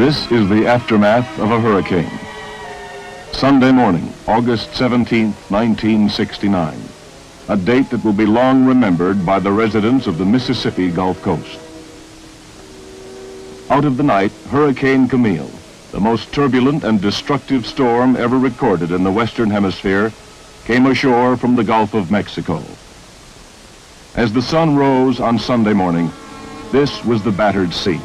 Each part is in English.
This is the aftermath of a hurricane. Sunday morning, August 17, 1969. A date that will be long remembered by the residents of the Mississippi Gulf Coast. Out of the night, Hurricane Camille, the most turbulent and destructive storm ever recorded in the Western Hemisphere, came ashore from the Gulf of Mexico. As the sun rose on Sunday morning, this was the battered scene.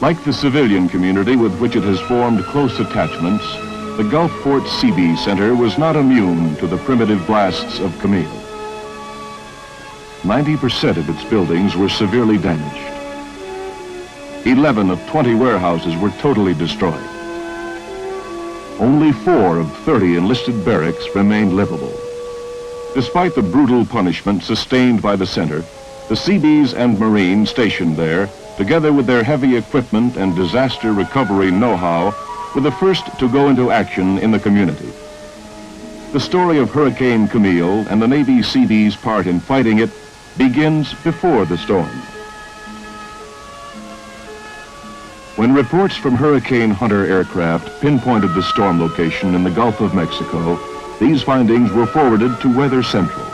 Like the civilian community with which it has formed close attachments, the Gulfport Seabees Center was not immune to the primitive blasts of Camille. 90% of its buildings were severely damaged. 11 of 20 warehouses were totally destroyed. Only 4 of 30 enlisted barracks remained livable. Despite the brutal punishment sustained by the center, the Seabees and Marines stationed there, together with their heavy equipment and disaster recovery know-how, were the first to go into action in the community. The story of Hurricane Camille and the Navy Seabees' part in fighting it begins before the storm. When reports from Hurricane Hunter aircraft pinpointed the storm location in the Gulf of Mexico, these findings were forwarded to Weather Central.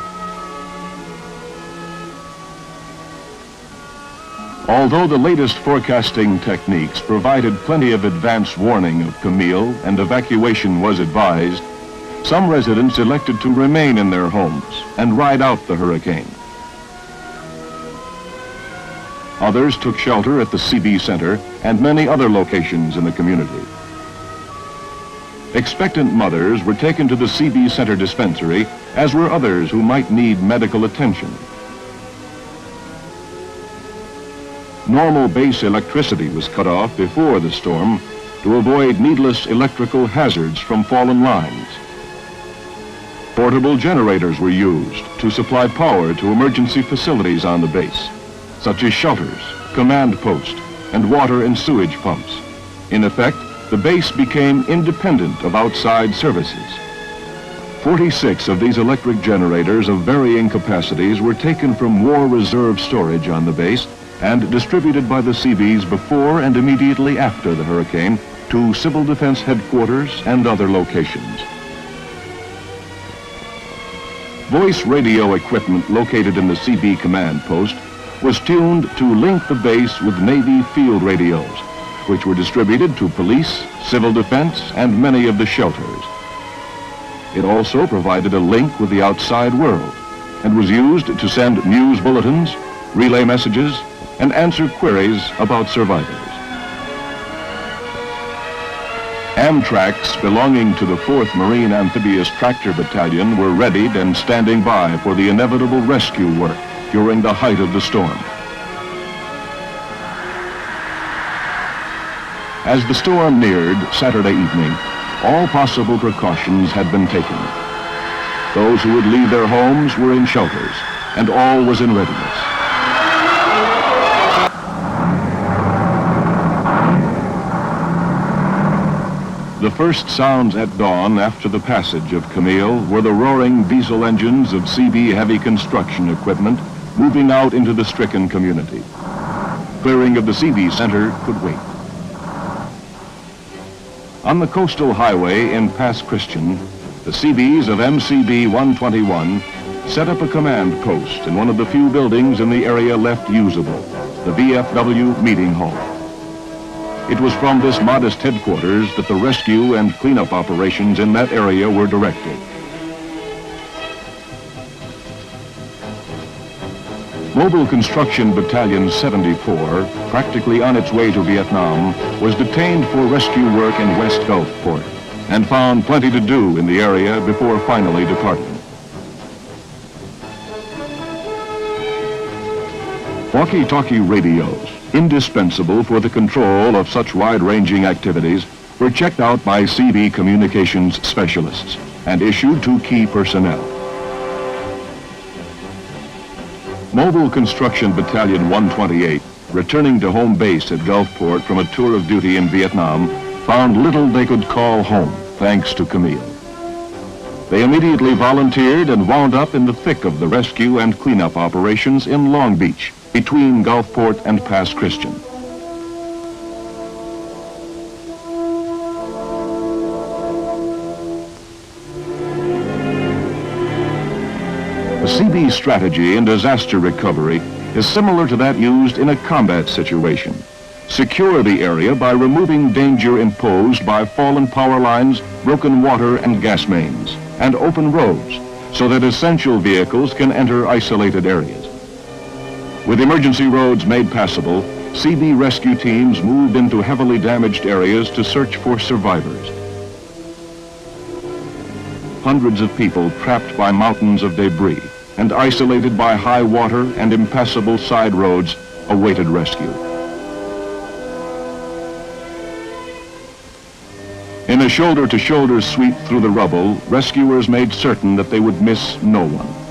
Although the latest forecasting techniques provided plenty of advance warning of Camille and evacuation was advised, some residents elected to remain in their homes and ride out the hurricane. Others took shelter at the Seabees Center and many other locations in the community. Expectant mothers were taken to the Seabees Center dispensary, as were others who might need medical attention. Normal base electricity was cut off before the storm to avoid needless electrical hazards from fallen lines. Portable generators were used to supply power to emergency facilities on the base, such as shelters, command posts, and water and sewage pumps. In effect, the base became independent of outside services. 46 of these electric generators of varying capacities were taken from war reserve storage on the base and distributed by the Seabees before and immediately after the hurricane to Civil Defense headquarters and other locations. Voice radio equipment located in the Seabee command post was tuned to link the base with Navy field radios, which were distributed to police, civil defense, and many of the shelters. It also provided a link with the outside world and was used to send news bulletins, relay messages, and answer queries about survivors. Amtraks belonging to the 4th Marine Amphibious Tractor Battalion were readied and standing by for the inevitable rescue work during the height of the storm. As the storm neared Saturday evening, all possible precautions had been taken. Those who would leave their homes were in shelters, and all was in readiness. The first sounds at dawn after the passage of Camille were the roaring diesel engines of Seabee heavy construction equipment moving out into the stricken community. Clearing of the Seabees Center could wait. On the coastal highway in Pass Christian, the Seabees of MCB 121 set up a command post in one of the few buildings in the area left usable, the VFW meeting hall. It was from this modest headquarters that the rescue and cleanup operations in that area were directed. Mobile Construction Battalion 74, practically on its way to Vietnam, was detained for rescue work in West Gulfport and found plenty to do in the area before finally departing. Walkie-talkie radios, indispensable for the control of such wide-ranging activities, were checked out by CV communications specialists and issued to key personnel. Mobile Construction Battalion 128, returning to home base at Gulfport from a tour of duty in Vietnam, found little they could call home, thanks to Camille. They immediately volunteered and wound up in the thick of the rescue and cleanup operations in Long Beach, between Gulfport and Pass Christian. The Seabees strategy in disaster recovery is similar to that used in a combat situation. Secure the area by removing danger imposed by fallen power lines, broken water and gas mains, and open roads so that essential vehicles can enter isolated areas. With emergency roads made passable, Seabee rescue teams moved into heavily damaged areas to search for survivors. Hundreds of people trapped by mountains of debris and isolated by high water and impassable side roads awaited rescue. In a shoulder-to-shoulder sweep through the rubble, rescuers made certain that they would miss no one.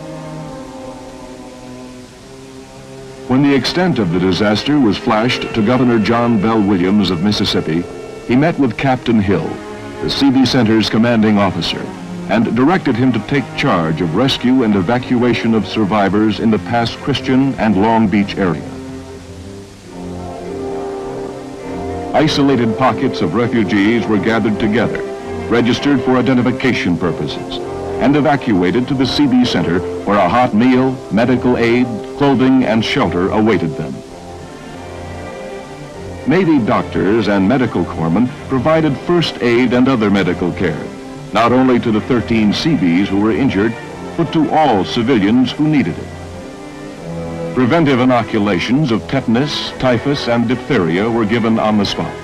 When the extent of the disaster was flashed to Governor John Bell Williams of Mississippi, he met with Captain Hill, the Seabee Center's commanding officer, and directed him to take charge of rescue and evacuation of survivors in the Pass Christian and Long Beach area. Isolated pockets of refugees were gathered together, registered for identification purposes, and evacuated to the Seabee Center where a hot meal, medical aid, clothing, and shelter awaited them. Navy doctors and medical corpsmen provided first aid and other medical care, not only to the 13 Seabees who were injured, but to all civilians who needed it. Preventive inoculations of tetanus, typhus, and diphtheria were given on the spot.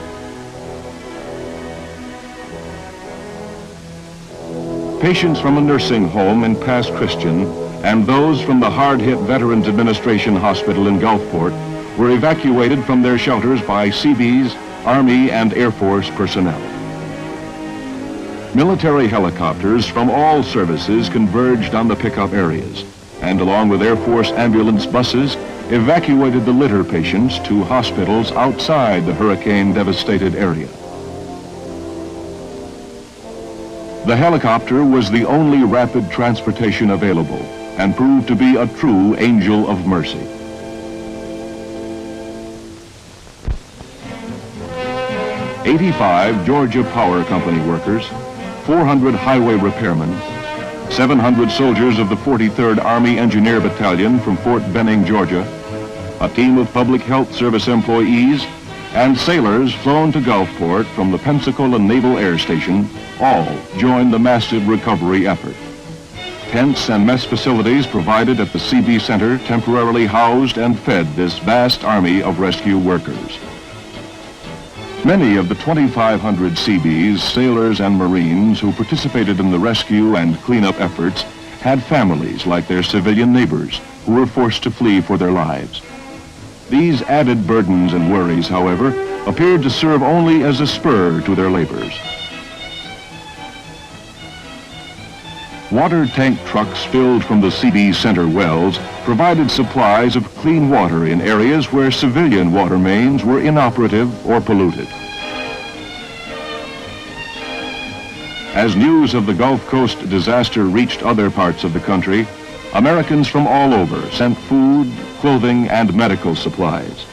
Patients from a nursing home in Pass Christian and those from the hard-hit Veterans Administration Hospital in Gulfport were evacuated from their shelters by Seabees, Army, and Air Force personnel. Military helicopters from all services converged on the pickup areas, and along with Air Force ambulance buses, evacuated the litter patients to hospitals outside the hurricane-devastated area. The helicopter was the only rapid transportation available and proved to be a true angel of mercy. "85 Georgia Power Company workers, 400 highway repairmen, 700 soldiers of the 43rd Army Engineer Battalion from Fort Benning, Georgia, a team of Public Health Service employees, and sailors flown to Gulfport from the Pensacola Naval Air Station all joined the massive recovery effort. Tents and mess facilities provided at the Seabee Center temporarily housed and fed this vast army of rescue workers. Many of the 2,500 Seabees, sailors, and Marines who participated in the rescue and cleanup efforts had families like their civilian neighbors who were forced to flee for their lives. These added burdens and worries, however, appeared to serve only as a spur to their labors. Water tank trucks filled from the Seabee Center wells provided supplies of clean water in areas where civilian water mains were inoperative or polluted. As news of the Gulf Coast disaster reached other parts of the country, Americans from all over sent food, clothing, and medical supplies.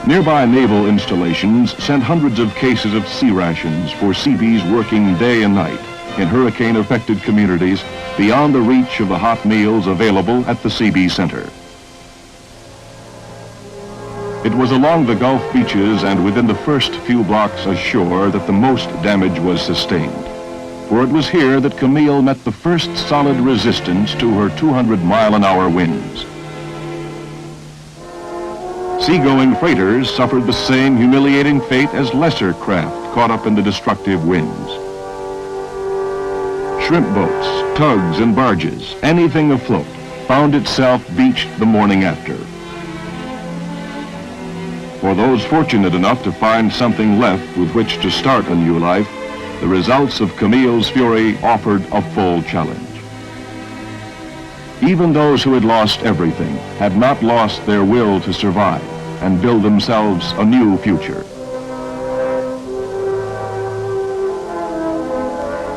Nearby naval installations sent hundreds of cases of sea rations for Seabees working day and night in hurricane-affected communities beyond the reach of the hot meals available at the Seabee Center. It was along the Gulf beaches and within the first few blocks ashore that the most damage was sustained, for it was here that Camille met the first solid resistance to her 200-mile-an-hour winds. Seagoing freighters suffered the same humiliating fate as lesser craft caught up in the destructive winds. Shrimp boats, tugs, and barges, anything afloat, found itself beached the morning after. For those fortunate enough to find something left with which to start a new life, the results of Camille's fury offered a full challenge. Even those who had lost everything had not lost their will to survive and build themselves a new future.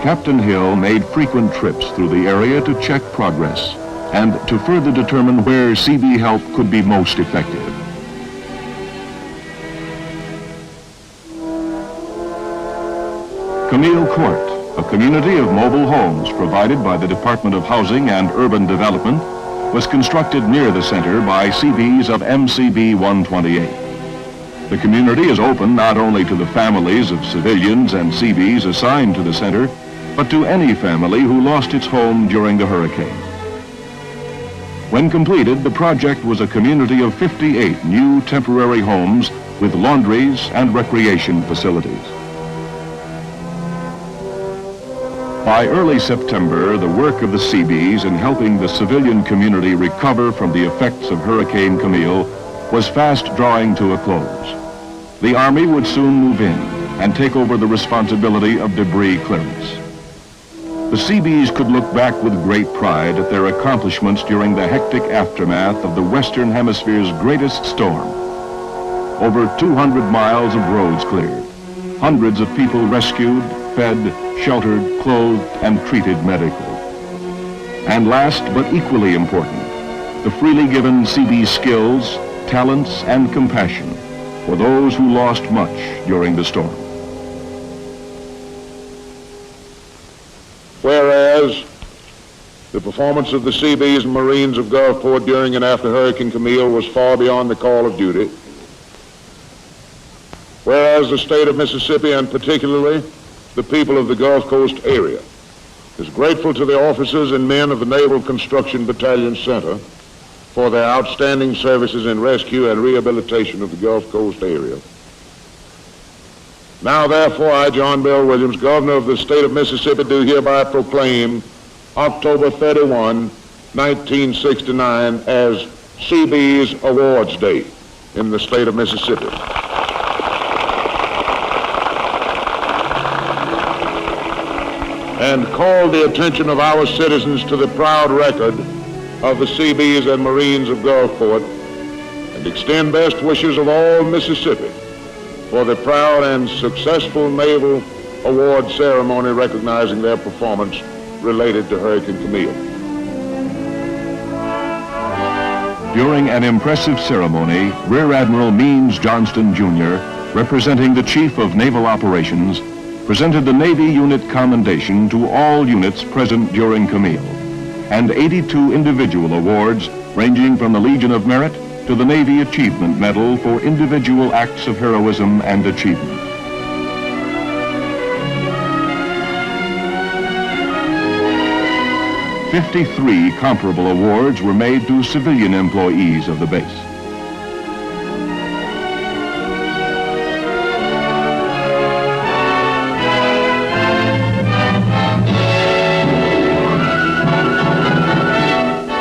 Captain Hill made frequent trips through the area to check progress and to further determine where Seabee help could be most effective. Camille Court, a community of mobile homes provided by the Department of Housing and Urban Development, was constructed near the center by Seabees of MCB 128. The community is open not only to the families of civilians and Seabees assigned to the center, but to any family who lost its home during the hurricane. When completed, the project was a community of 58 new temporary homes with laundries and recreation facilities. By early September, the work of the Seabees in helping the civilian community recover from the effects of Hurricane Camille was fast drawing to a close. The Army would soon move in and take over the responsibility of debris clearance. The Seabees could look back with great pride at their accomplishments during the hectic aftermath of the Western Hemisphere's greatest storm. Over 200 miles of roads cleared, hundreds of people rescued, fed, sheltered, clothed, and treated medically. And last but equally important, the freely given Seabee skills, talents, and compassion for those who lost much during the storm. Whereas the performance of the Seabees and Marines of Gulfport during and after Hurricane Camille was far beyond the call of duty. Whereas the state of Mississippi, and particularly the people of the Gulf Coast area, is grateful to the officers and men of the Naval Construction Battalion Center for their outstanding services in rescue and rehabilitation of the Gulf Coast area. Now, therefore, I, John Bell Williams, Governor of the state of Mississippi, do hereby proclaim October 31, 1969 as Seabees Awards Day in the state of Mississippi. And call the attention of our citizens to the proud record of the Seabees and Marines of Gulfport, and extend best wishes of all Mississippi for the proud and successful Naval Award ceremony recognizing their performance related to Hurricane Camille. During an impressive ceremony, Rear Admiral Means Johnston, Jr., representing the Chief of Naval Operations, presented the Navy Unit Commendation to all units present during Camille, and 82 individual awards ranging from the Legion of Merit to the Navy Achievement Medal for individual acts of heroism and achievement. "53 comparable awards were made to civilian employees of the base.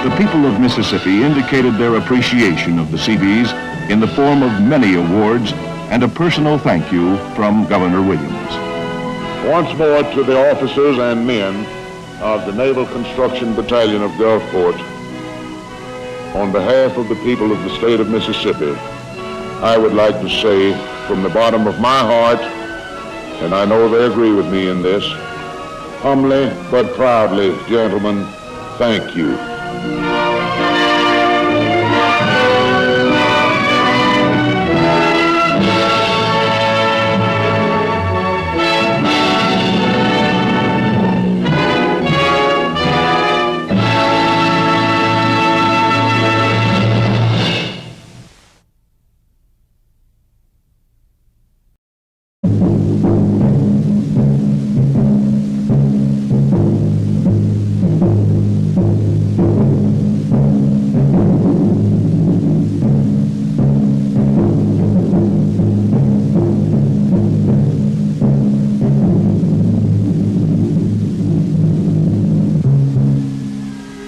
The people of Mississippi indicated their appreciation of the Seabees in the form of many awards and a personal thank you from Governor Williams. Once more to the officers and men of the Naval Construction Battalion of Gulfport, on behalf of the people of the state of Mississippi, I would like to say from the bottom of my heart, and I know they agree with me in this, humbly but proudly, gentlemen, thank you.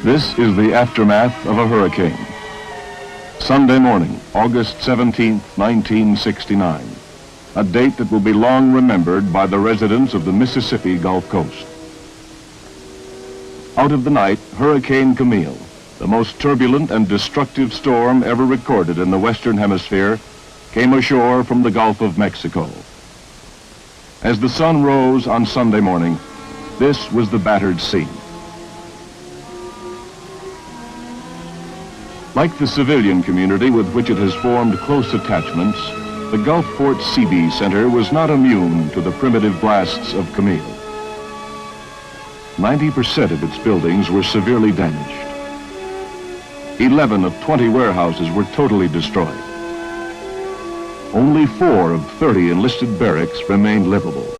This is the aftermath of a hurricane. Sunday morning, August 17, 1969, a date that will be long remembered by the residents of the Mississippi Gulf Coast. Out of the night, Hurricane Camille, the most turbulent and destructive storm ever recorded in the Western Hemisphere, came ashore from the Gulf of Mexico. As the sun rose on Sunday morning, this was the battered scene. Like the civilian community with which it has formed close attachments, the Gulfport Seabees Center was not immune to the primitive blasts of Camille. 90% of its buildings were severely damaged. 11 of 20 warehouses were totally destroyed. Only 4 of 30 enlisted barracks remained livable.